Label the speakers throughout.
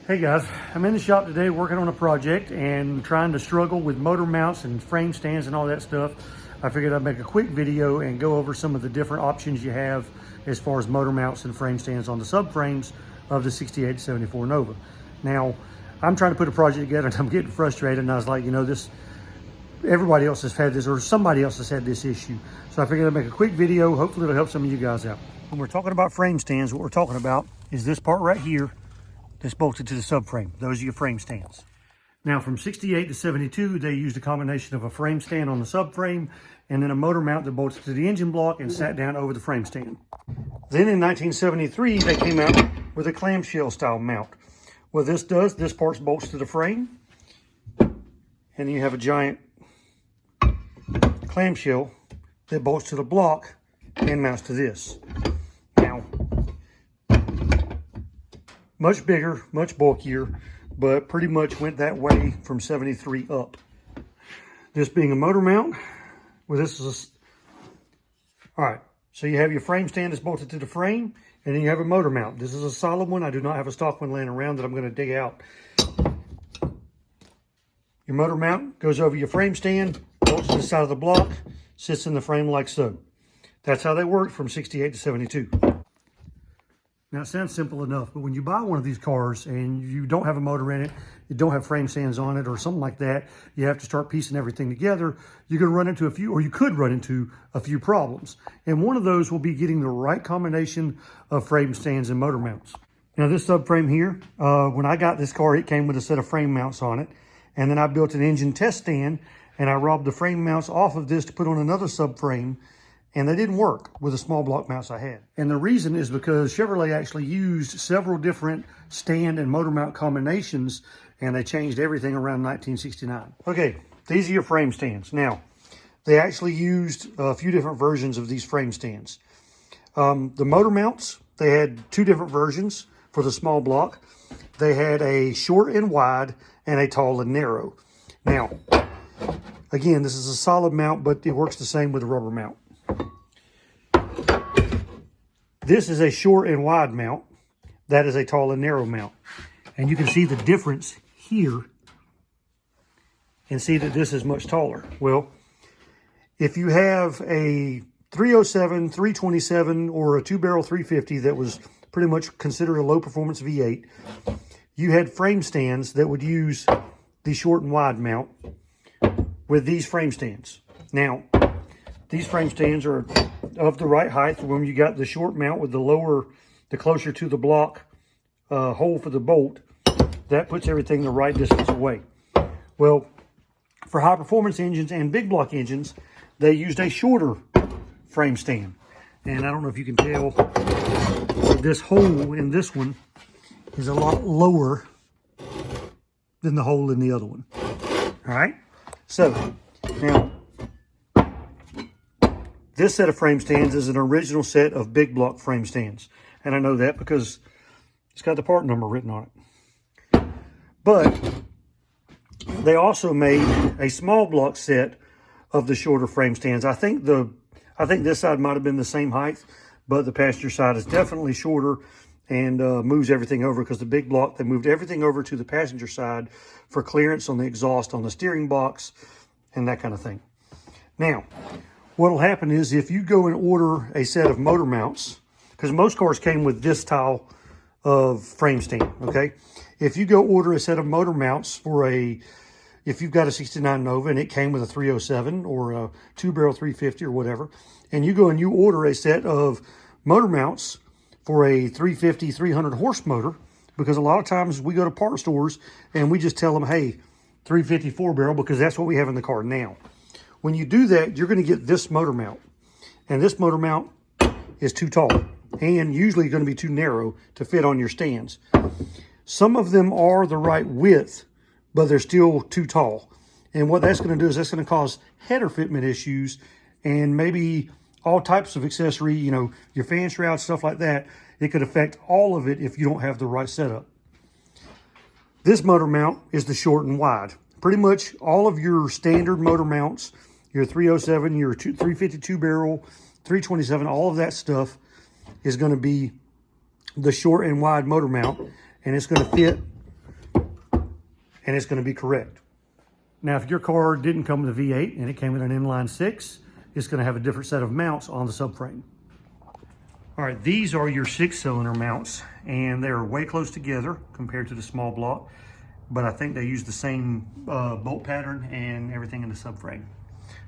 Speaker 1: Hey guys, I'm in the shop today working on a project and trying to struggle with motor mounts and frame stands and all that stuff. I figured I'd make a quick video and go over some of the different options you have as far as motor mounts and frame stands on the subframes of the 68-74 Nova. Now, I'm trying to put a project together and I'm getting frustrated, and I was like, you know, everybody else has had this, or somebody else has had this issue. So I figured I'd make a quick video. Hopefully it'll help some of you guys out. When we're talking about frame stands, what we're talking about is this part right here that's bolted to the subframe. Those are your frame stands. Now from 68 to 72, they used a combination of a frame stand on the subframe and then a motor mount that bolts to the engine block and sat down over the frame stand. Then in 1973, they came out with a clamshell style mount. What this does, this part bolts to the frame, and you have a giant clamshell that bolts to the block and mounts to this. Now, much bigger, much bulkier, but pretty much went that way from 73 up. This being a motor mount, well, this is all right, so you have your frame stand that's bolted to the frame, and then you have a motor mount. This is a solid one. I do not have a stock one laying around that I'm going to dig out. Your motor mount goes over your frame stand, bolts to the side of the block, sits in the frame like so. That's how they work from 68 to 72. Now, it sounds simple enough, but when you buy one of these cars and you don't have a motor in it, you don't have frame stands on it or something like that, you have to start piecing everything together, you're going to run into you could run into a few problems. And one of those will be getting the right combination of frame stands and motor mounts. Now, this subframe here, when I got this car, it came with a set of frame mounts on it. And then I built an engine test stand, and I robbed the frame mounts off of this to put on another subframe. And they didn't work with the small block mounts I had. And the reason is because Chevrolet actually used several different stand and motor mount combinations, and they changed everything around 1969. Okay, these are your frame stands. Now, they actually used a few different versions of these frame stands. The motor mounts, they had two different versions for the small block. They had a short and wide and a tall and narrow. Now, again, this is a solid mount, but it works the same with a rubber mount. This is a short and wide mount. That is a tall and narrow mount. And you can see the difference here and see that this is much taller. Well, if you have a 307, 327, or a two-barrel 350 that was pretty much considered a low-performance V8, you had frame stands that would use the short and wide mount with these frame stands. Now, these frame stands are of the right height. When you got the short mount with the closer to the block hole for the bolt, that puts everything the right distance away. Well, for high performance engines and big block engines, they used a shorter frame stand. And I don't know if you can tell, this hole in this one is a lot lower than the hole in the other one. All right, so now, this set of frame stands is an original set of big block frame stands. And I know that because it's got the part number written on it. But they also made a small block set of the shorter frame stands. I think this side might have been the same height, but the passenger side is definitely shorter and moves everything over, because the big block, they moved everything over to the passenger side for clearance on the exhaust, on the steering box, and that kind of thing. Now, what will happen is if you go and order a set of motor mounts, because most cars came with this style of frame stand, okay? If you go order a set of motor mounts if you've got a 69 Nova and it came with a 307 or a two-barrel 350 or whatever, and you go and you order a set of motor mounts for a 350, 300 horse motor, because a lot of times we go to part stores and we just tell them, hey, 350 4-barrel, because that's what we have in the car now. When you do that, you're going to get this motor mount. And this motor mount is too tall and usually going to be too narrow to fit on your stands. Some of them are the right width, but they're still too tall. And what that's going to do is that's going to cause header fitment issues and maybe all types of accessory, you know, your fan shrouds, stuff like that. It could affect all of it if you don't have the right setup. This motor mount is the short and wide. Pretty much all of your standard motor mounts, your 307, your 352 barrel, 327, all of that stuff is going to be the short and wide motor mount, and it's going to fit and it's going to be correct. Now, if your car didn't come with a V8 and it came with an inline six, it's going to have a different set of mounts on the subframe. All right, these are your 6-cylinder mounts, and they're way close together compared to the small block, but I think they use the same bolt pattern and everything in the subframe.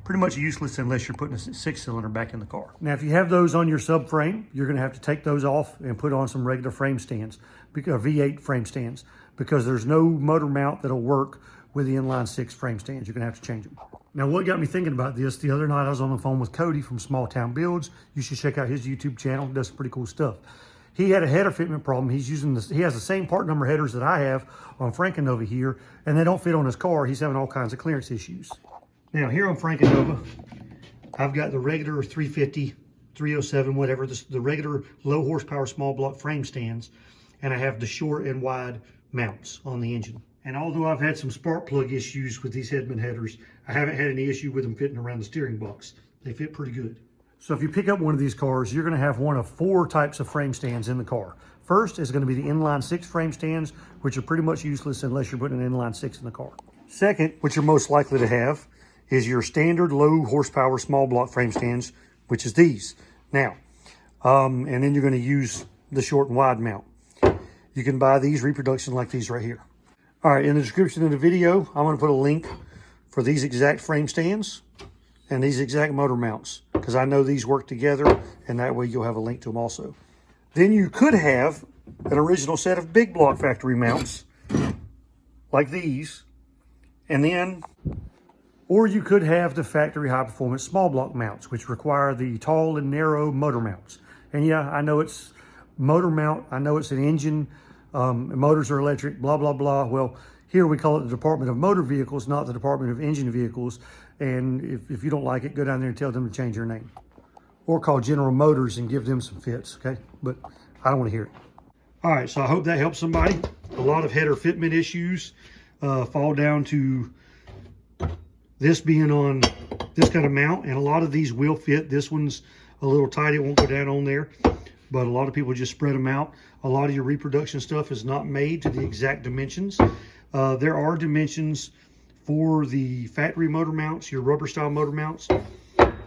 Speaker 1: Pretty much useless unless you're putting a 6-cylinder back in the car. Now, if you have those on your subframe, you're going to have to take those off and put on some regular frame stands, V8 frame stands, because there's no motor mount that'll work with the inline six frame stands. You're going to have to change them. Now, what got me thinking about this, the other night I was on the phone with Cody from Small Town Builds. You should check out his YouTube channel. He does some pretty cool stuff. He had a header fitment problem. He has the same part number headers that I have on Frankenova here, and they don't fit on his car. He's having all kinds of clearance issues. Now, here on Frankenova, I've got the regular 350, 307, whatever, the regular low horsepower small block frame stands, and I have the short and wide mounts on the engine. And although I've had some spark plug issues with these Hedman headers, I haven't had any issue with them fitting around the steering box. They fit pretty good. So if you pick up one of these cars, you're going to have one of 4 types of frame stands in the car. First is going to be the inline 6 frame stands, which are pretty much useless unless you're putting an inline 6 in the car. Second, what you're most likely to have is your standard low horsepower small block frame stands, which is these. Now, and then you're going to use the short and wide mount. You can buy these reproduction like these right here. All right, in the description of the video, I'm going to put a link for these exact frame stands and these exact motor mounts, because I know these work together, and that way you'll have a link to them also. Then you could have an original set of big block factory mounts like these, and then, or you could have the factory high performance small block mounts, which require the tall and narrow motor mounts. And yeah, I know it's motor mount, I know it's an engine, motors are electric, blah, blah, blah. Well, here we call it the Department of Motor Vehicles, not the Department of Engine Vehicles. And if you don't like it, go down there and tell them to change their name. Or call General Motors and give them some fits, okay? But I don't want to hear it. All right, so I hope that helps somebody. A lot of header fitment issues fall down to this being on this kind of mount, and a lot of these will fit. This one's a little tight, it won't go down on there, but a lot of people just spread them out. A lot of your reproduction stuff is not made to the exact dimensions. There are dimensions for the factory motor mounts, your rubber style motor mounts.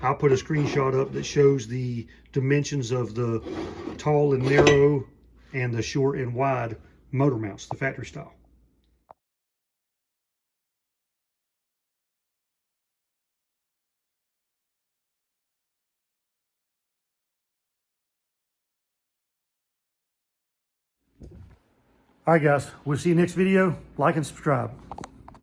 Speaker 1: I'll put a screenshot up that shows the dimensions of the tall and narrow and the short and wide motor mounts, the factory style. All right, guys, we'll see you next video. Like and subscribe.